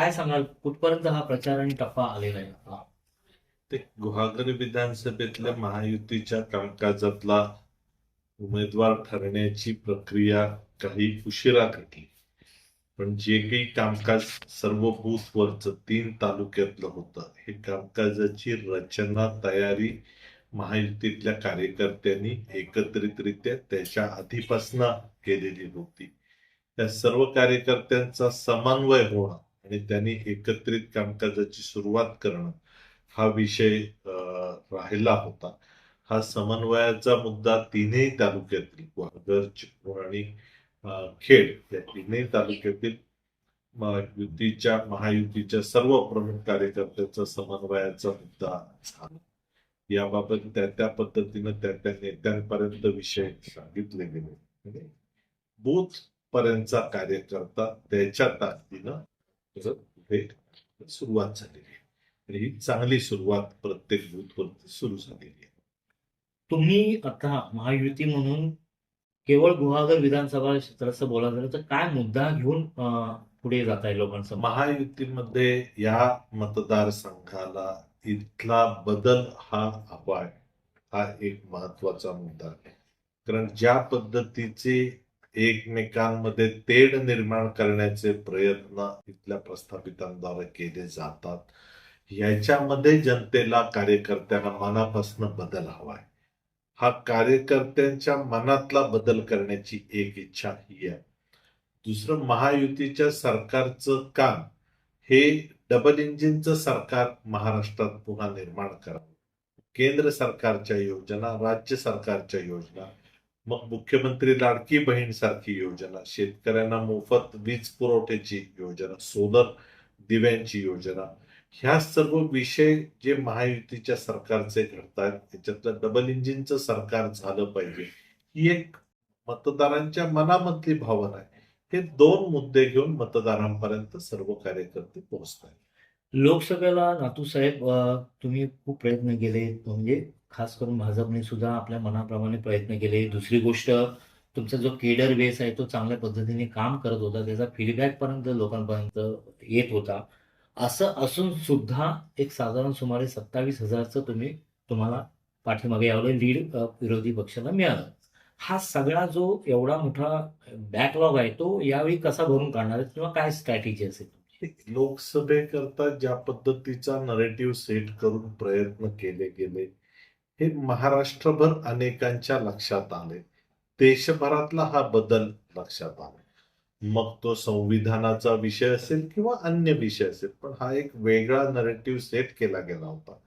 काय सांगाल कुठपर्यंत हा प्रचार आणि टप्पा आलेला आहे? ते गुहागर विधानसभेतल्या महायुतीच्या कामकाजातला उमेदवार ठरण्याची प्रक्रिया काही उशिरा घडली. पण जे काही कामकाज सर्व बूथवरचं 3 तालुक्यातलं होतं, हे कामकाजाची रचना तयारी महायुतीतल्या कार्यकर्त्यांनी एकत्रितरित्या त्याच्या आधीपासनं केलेली होती. त्या सर्व कार्यकर्त्यांचा समन्वय होणं आणि त्यांनी एकत्रित कामकाजाची सुरुवात करणं हा विषय राहिला होता. हा समन्वयाचा मुद्दा तीनही तालुक्यातील गुहागर, चिपळूण आणि खेड या तीनही तालुक्यातील महायुतीच्या सर्व प्रमुख कार्यकर्त्यांचा समन्वयाचा मुद्दा झाला. याबाबत त्या पद्धतीनं त्या नेत्यांपर्यंत विषय सांगितले गेले. म्हणजे बूथ पर्यंतचा कार्यकर्ता त्याच्या ताकदीनं पुढे सुरुवात झालेली आहे. आणि ही चांगली सुरुवात प्रत्येक बूथवरती सुरू झालेली आहे. तुम्ही आता महायुती म्हणून केवळ गुहागर विधानसभा क्षेत्राचं बोलायला झालं तर काय मुद्दा घेऊन पुढे जात आहे लोकांसमोर? महायुतीमध्ये या मतदारसंघाला इथला बदल हा हवा आहे, हा एक महत्वाचा मुद्दा आहे. कारण ज्या पद्धतीचे एकमेकांमध्ये तेढ निर्माण करण्याचे प्रयत्न इथल्या प्रस्थापितांद्वारे केले जातात, याच्यामध्ये जनतेला, कार्यकर्त्यांना मनापासून बदल हवा आहे. हा कार्यकर्त्यांच्या मनातला बदल करण्याची एक इच्छा ही आहे. दुसरं, महायुतीच्या सरकारचं काम हे डबल इंजिनचं सरकार महाराष्ट्रात पुन्हा निर्माण करावं. केंद्र सरकारच्या योजना, राज्य सरकारच्या योजना, मग मुख्यमंत्री लाडकी बहीण सारखी योजना, शेतकऱ्यांना मोफत वीज पुरवठ्याची योजना, सोलर दिव्यांची योजना, ह्या सर्व विषय जे महायुतीच्या सरकारचे घडतात त्याच्यातलं डबल इंजिनचं सरकार झालं पाहिजे, ही एक मतदारांच्या मनामधली भावना आहे. हे दोन मुद्दे घेऊन मतदारांपर्यंत सर्व कार्यकर्ते पोहोचतात. लोकसभेला नातूसाहेब तुम्ही खूप प्रयत्न केले, म्हणजे खास करून भाजपने सुद्धा आपल्या मनाप्रमाणे प्रयत्न केले. दुसरी गोष्ट, तुमचा जो केडर बेस आहे तो चांगल्या पद्धतीने काम करत होता, त्याचा फीडबॅक पर्यंत लोकांपर्यंत येत होता. असं असून सुद्धा एक साधारण सुमारे 27,000चं तुम्हाला पाठीमागे यावं लीड विरोधी पक्षाला मिळालं. हा सगळा जो एवढा मोठा बॅकलॉग आहे तो यावेळी कसा भरून काढणार आहे किंवा काय स्ट्रॅटेजी असेल? लोकसभेकरता ज्या पद्धतीचा नरेटिव्ह सेट करून प्रयत्न केले गेले, हे महाराष्ट्रभर अनेकांच्या लक्षात आले. देशभरातला हा बदल लक्षात आला. मग तो संविधानाचा विषय असेल किंवा अन्य विषय असेल, पण हा एक वेगळा नरेटिव्ह सेट केला गेला होता.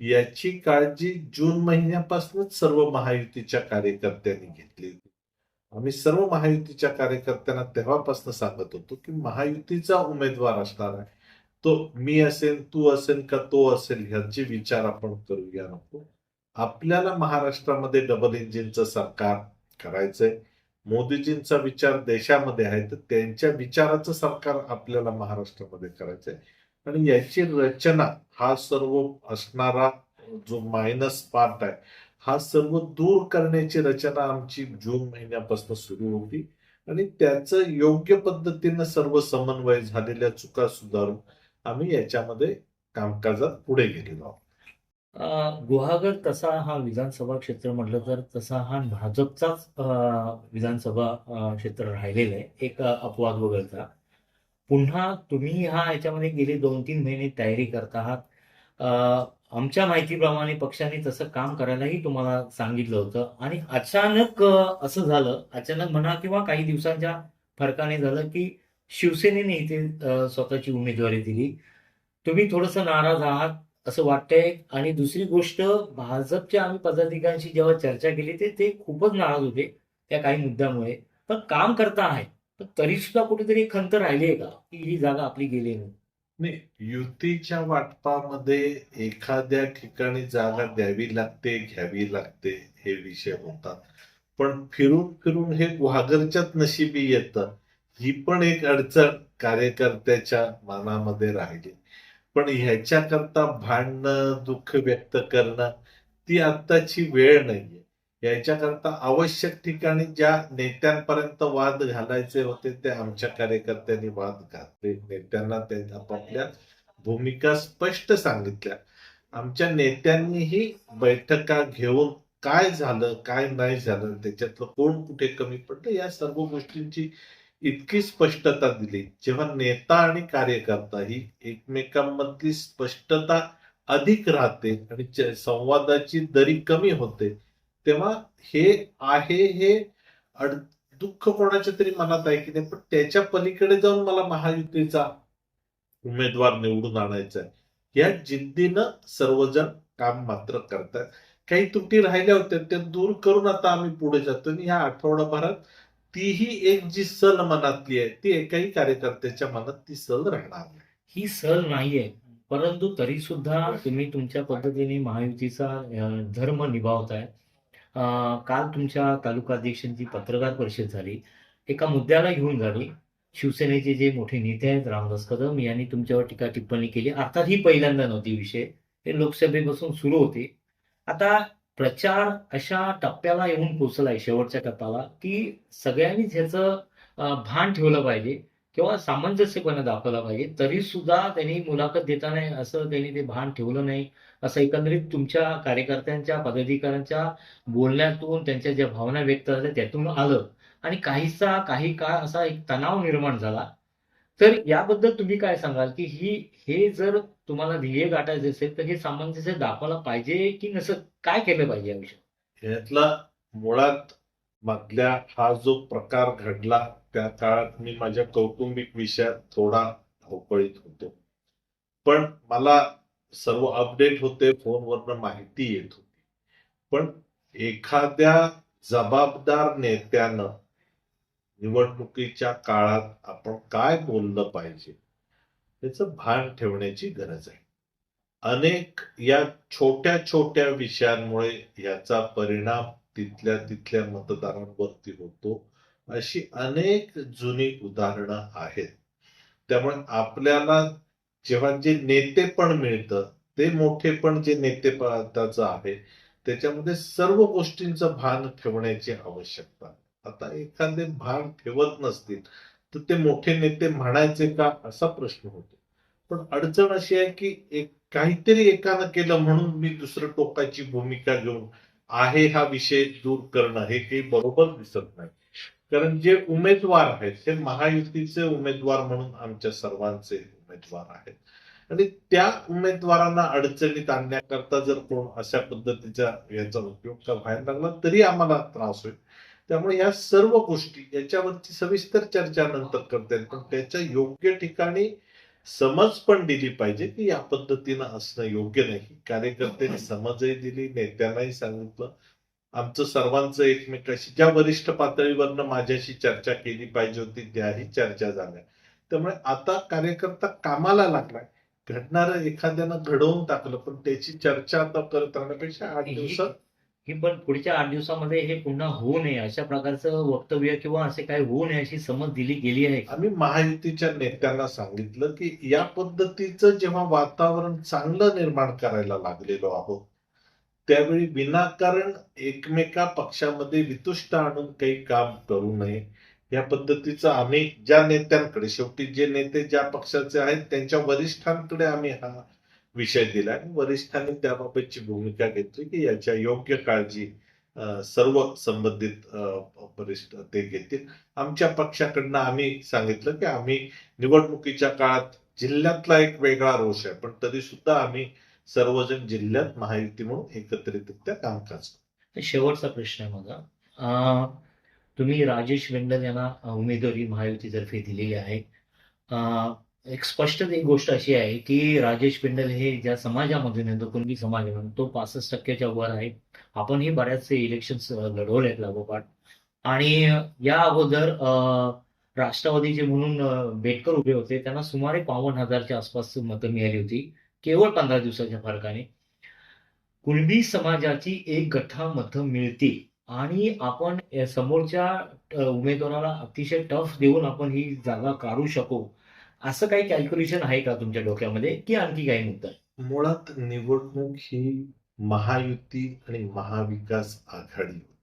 याची काळजी जून महिन्यापासूनच सर्व महायुतीच्या कार्यकर्त्यांनी घेतली होती. आम्ही सर्व महायुतीच्या कार्यकर्त्यांना तेव्हापासून सांगत होतो की महायुतीचा उमेदवार असणार आहे, तो मी असेल, तू असेल का तो असेल, ह्याचे विचार आपण करूया नको. आपल्याला महाराष्ट्रामध्ये डबल इंजिनचं सरकार करायचंय. मोदीजींचा विचार देशामध्ये आहे, तर त्यांच्या विचाराचं सरकार आपल्याला महाराष्ट्रामध्ये करायचंय. आणि याची रचना, हा सर्व असणारा जो मायनस पार्ट आहे, हा सर्व दूर करण्याची रचना आमची जून महिन्यापासून सुरू होती. आणि त्याचं योग्य पद्धतीनं सर्व समन्वय, झालेल्या चुका सुधारून आम्ही याच्यामध्ये कामकाजात पुढे गेलेलो आहोत. गुहागर तसा हा विधानसभा क्षेत्र म्हटलं तर तसा हा भाजपचाच विधानसभा क्षेत्र राहिलेलं आहे, एक अपवाद वगळता. पुन्हा तुम्ही ह्याच्यामध्ये गेले 2-3 महिने तयारी करत आहात. आमच्या माहितीप्रमाणे पक्षाने तसं काम करायलाही तुम्हाला सांगितलं होतं आणि अचानक असं झालं, अचानक म्हणा किंवा काही दिवसांच्या फरकाने झालं की शिवसेनेने इथे स्वतःची उमेदवारी दिली. तुम्ही थोडंसं नाराज आहात असं वाटतंय. आणि दुसरी गोष्ट, भाजपच्या आम्ही पदाधिकाऱ्यांशी जेव्हा चर्चा केली ते ते खूपच नाराज होते त्या काही मुद्द्यामुळे. पण काम करता आहे, पण तरी सुद्धा कुठेतरी खंत राहिली आहे का की ही जागा आपली गेली नाही? नाही, युतीच्या वाटपामध्ये एखाद्या ठिकाणी जागा द्यावी लागते, घ्यावी लागते, हे विषय होतात. पण फिरून फिरून हे गुहागरच्याच नशिबी येतं, ही पण एक अडचण कार्यकर्त्याच्या मनामध्ये राहिली. पण ह्याच्याकरता भांडणं, दुःख व्यक्त करणं, ती आत्ताची वेळ नाहीये. याच्याकरता आवश्यक ठिकाणी ज्या नेत्यांपर्यंत वाद घालायचे होते ते आमच्या कार्यकर्त्यांनी वाद घातले. नेत्यांना ते आपापल्या भूमिका स्पष्ट सांगितल्या. आमच्या नेत्यांनीही बैठका घेऊन काय झालं, काय नाही झालं, त्याच्यातलं कोण कुठे कमी पडलं, या सर्व गोष्टींची इतकी स्पष्टता दिली. जेव्हा नेता आणि कार्यकर्ता ही एकमेकांमधली स्पष्टता अधिक राहते आणि संवादाची दरी कमी होते, तेव्हा हे आहे हे अड दुःख कोणाच्या तरी मनात आहे की नाही, पण त्याच्या पलीकडे जाऊन मला महायुतीचा उमेदवार निवडून आणायचा आहे. या जिद्दीनं सर्वजण काम मात्र करतात. काही त्रुटी राहिल्या होत्या त्या दूर करून आता आम्ही पुढे जातो आणि ह्या आठवडाभरात तीही एक जी सल मनातली आहे ती एकाही कार्यकर्त्याच्या मनात ती सल राहणार नाही. ही सहल नाहीये, परंतु तरी सुद्धा तुम्ही तुमच्या पद्धतीने महायुतीचा धर्म निभावताय. काल तुमच्या तालुका अध्यक्षांची पत्रकार परिषद झाली. एका मुद्द्याला घेऊन झाली. शिवसेनेचे जे मोठे नेते आहेत रामदास कदम यांनी तुमच्यावर टीका टिप्पणी केली. अर्थात ही पहिल्यांदा नव्हती विषय. हे लोकसभेपासून सुरू होते. आता प्रचार अशा टप्प्याला येऊन पोहोचलाय शेवटच्या टप्प्याला, की सगळ्यांनीच ह्याचं भान ठेवलं पाहिजे किंवा सामंजस्यपणा दाखवला पाहिजे. तरी सुद्धा त्यांनी मुलाखत देताना असं त्यांनी ते भान ठेवलं नाही. असं एकंदरीत तुमच्या कार्यकर्त्यांच्या, पदाधिकाऱ्यांच्या बोलण्यातून त्यांच्या ज्या भावना व्यक्त झाल्या त्यातून आलं आणि काही काळ असा एक तणाव निर्माण झाला. तर याबद्दल तुम्ही काय सांगाल, की हे जर तुम्हाला ध्येय गाठायचे असेल, तर हे सामंजस्य दाखवायला पाहिजे की नसं काय केलं पाहिजे या विषयात? यातला मुळात मधल्या हा जो प्रकार घडला त्या काळात मी माझ्या कौटुंबिक विषयात थोडा धावपळीत होतो. पण मला सर्व अपडेट होते, फोनवरनं माहिती येत होती. पण एखाद्या जबाबदार नेत्यानं निवडणुकीच्या काळात आपण काय बोललं पाहिजे याचं भान ठेवण्याची गरज आहे. अनेक या छोट्या छोट्या विषयांमुळे याचा परिणाम तिथल्या मतदारांवरती होतो. अशी अनेक जुनी उदाहरणं आहेत. त्यामुळे आपल्याला जेव्हा जे नेतेपण मिळतं ते मोठेपण जे नेतेपदाचं आहे त्याच्यामध्ये सर्व गोष्टींचं भान ठेवण्याची आवश्यकता आहे. आता एखादे भान ठेवत नसतील तर ते मोठे नेते म्हणायचे का असा प्रश्न होतो. पण अडचण अशी आहे की काहीतरी एकानं केलं म्हणून मी दुसरं टोकाची भूमिका घेऊन आहे हा विषय दूर करणं हे काही बरोबर दिसत नाही. कारण जे उमेदवार आहेत ते महायुतीचे उमेदवार म्हणून आमच्या सर्वांचे उमेदवार आहेत आणि त्या उमेदवारांना अडचणीत आणण्याकरता जर कोण अशा पद्धतीचा याचा उपयोग का व्हायला लागला तरी आम्हाला त्रास होईल. त्यामुळे या सर्व गोष्टी याच्यावरची सविस्तर चर्चा नंतर करता येईल, पण त्याच्या योग्य ठिकाणी समज पण दिली पाहिजे की या पद्धतीनं असणं योग्य नाही. कार्यकर्त्यांनी समजही दिली, नेत्यांनाही सांगितलं. आमचं सर्वांचं एकमेकाशी ज्या वरिष्ठ पातळीवरनं माझ्याशी चर्चा केली पाहिजे होती त्याही चर्चा झाल्या. त्यामुळे आता कार्यकर्ता कामाला लागलाय. घडणारं एखाद्यानं घडवून टाकलं पण त्याची चर्चा आता करत राहण्यापेक्षा 8 दिवसात ही पण पुढच्या 8 दिवसामध्ये हे पुन्हा होऊ नये अशा प्रकारचं वक्तव्य किंवा असे काही होऊ नये अशी समज दिली गेली आहे का? आम्ही महायुतीच्या नेत्यांना सांगितलं की या पद्धतीचं जेव्हा वातावरण चांगलं निर्माण करायला लागलेलो आहोत त्यावेळी विनाकारण एकमेका पक्षामध्ये वितुष्ट आणून काही काम करू नये. या पद्धतीचं आम्ही ज्या नेत्यांकडे शेवटी जे नेते ज्या पक्षाचे आहेत त्यांच्या वरिष्ठांकडे आम्ही हा विषय दिला आणि वरिष्ठांनी त्याबाबतची भूमिका घेतली की याच्या योग्य काळजी सर्व संबंधित वरिष्ठ ते घेतील. आमच्या पक्षाकडनं आम्ही सांगितलं की आम्ही निवडणुकीच्या काळात जिल्ह्यातला एक वेगळा रोष आहे, पण तरी सुद्धा आम्ही सर्वजण जिल्ह्यात महायुती म्हणून एकत्रितरित्या कामकाज करतो. तर शेवटचा प्रश्न आहे माझा. तुम्ही राजेश वेंडल यांना उमेदवारी महायुतीतर्फे दिलेली आहे. एक स्पष्ट एक गोष्ट अशी आहे की राजेश पेंडल हे ज्या समाजामधून येतो कुणबी समाज म्हणून तो 65% वर आहे. आपणही बऱ्याचसे इलेक्शन्स लढवलेत लागोपाठ आणि या अगोदर राष्ट्रवादीचे म्हणून बेटकर उभे होते. त्यांना सुमारे 52,000च्या आसपास मतं मिळाली होती केवळ 15 दिवसाच्या फरकाने. कुणबी समाजाची एक गठ्ठा मतं मिळतील आणि आपण समोरच्या उमेदवाराला अतिशय टफ देऊन आपण ही जागा काढू शकू असं काही कॅल्क्युलेशन आहे का तुमच्या डोक्यामध्ये की आणखी काही मुद्दा? मुळात निवडणूक ही महायुती आणि महाविकास आघाडी होती.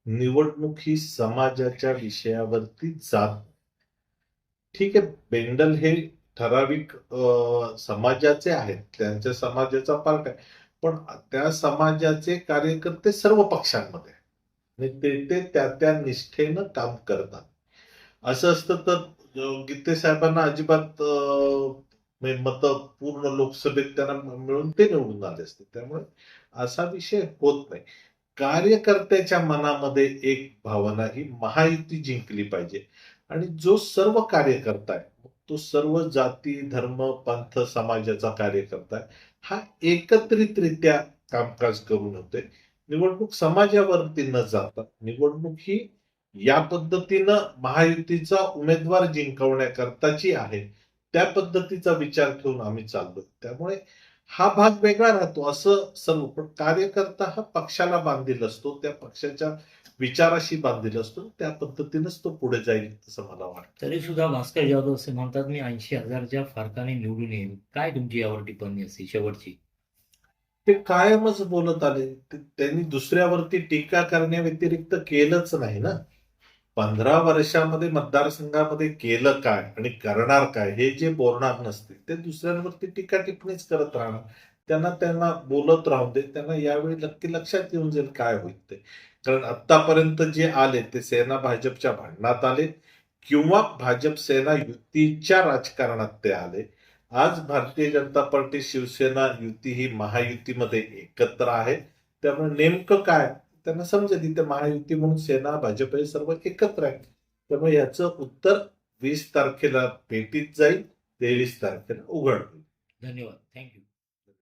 निवडणूक ही समाजाच्या विषयावरती जात नाही. ठीक आहे, पेंडल हे ठराविक समाजाचे आहेत, त्यांच्या समाजाचा पार्ट आहे, पण त्या समाजाचे कार्यकर्ते सर्व पक्षांमध्ये आहेत. आणि ते त्या निष्ठेनं काम करतात. असं असतं तर गीते साहेबांना अजिबात मतं पूर्ण लोकसभेत त्यांना मिळून ते निवडून आले असते. त्यामुळे असा विषय होत नाही. कार्यकर्त्याच्या मनामध्ये एक भावना ही महायुती जिंकली पाहिजे आणि जो सर्व कार्यकर्ता आहे, तो सर्व जाती, धर्म, पंथ, समाजाचा कार्यकर्ता आहे. हा एकत्रितरित्या कामकाज करून होते. निवडणूक समाजावरती न जाता निवडणूक ही या पद्धतीनं महायुतीचा उमेदवार जिंकवण्याकरताची आहे. त्या पद्धतीचा विचार ठेवून आम्ही चाललोय. त्यामुळे हा भाग वेगळा राहतो असं सर्व. पण कार्यकर्ता हा पक्षाला बांधील असतो, त्या पक्षाच्या विचाराशी बांधील असतो. त्या पद्धतीनेच तो पुढे जाईल असं मला वाटतं. तरी सुद्धा भास्कर जाधव असे म्हणतात, मी 80,000च्या फरकाने निवडून येईल. काय तुमची यावर टिप्पणी असते शेवटची? ते कायमच बोलत आले. त्यांनी दुसऱ्यावरती टीका करण्याव्यतिरिक्त केलंच नाही ना. 15 वर्षामध्ये मतदारसंघामध्ये केलं काय आणि करणार काय हे जे बोलणार नसते ते दुसऱ्यांवरती टीका टिप्पणीच करत राहणार. त्यांना बोलत राहून दे. त्यांना यावेळी नक्की लक्षात येऊन जाईल काय होईल ते. कारण आतापर्यंत जे आले ते सेना भाजपच्या भांडणात आले किंवा भाजप सेना युतीच्या राजकारणात ते आले. आज भारतीय जनता पार्टी शिवसेना युती ही महायुतीमध्ये एकत्र आहे. त्यामुळे नेमकं काय त्यांना समजेल इथे महायुती म्हणून सेना भाजप हे सर्व एकत्र आहे. त्यामुळे याचं उत्तर 20 तारखेला पेटीत जाईल, 23 तारखेला उघड होईल. धन्यवाद. थँक्यू.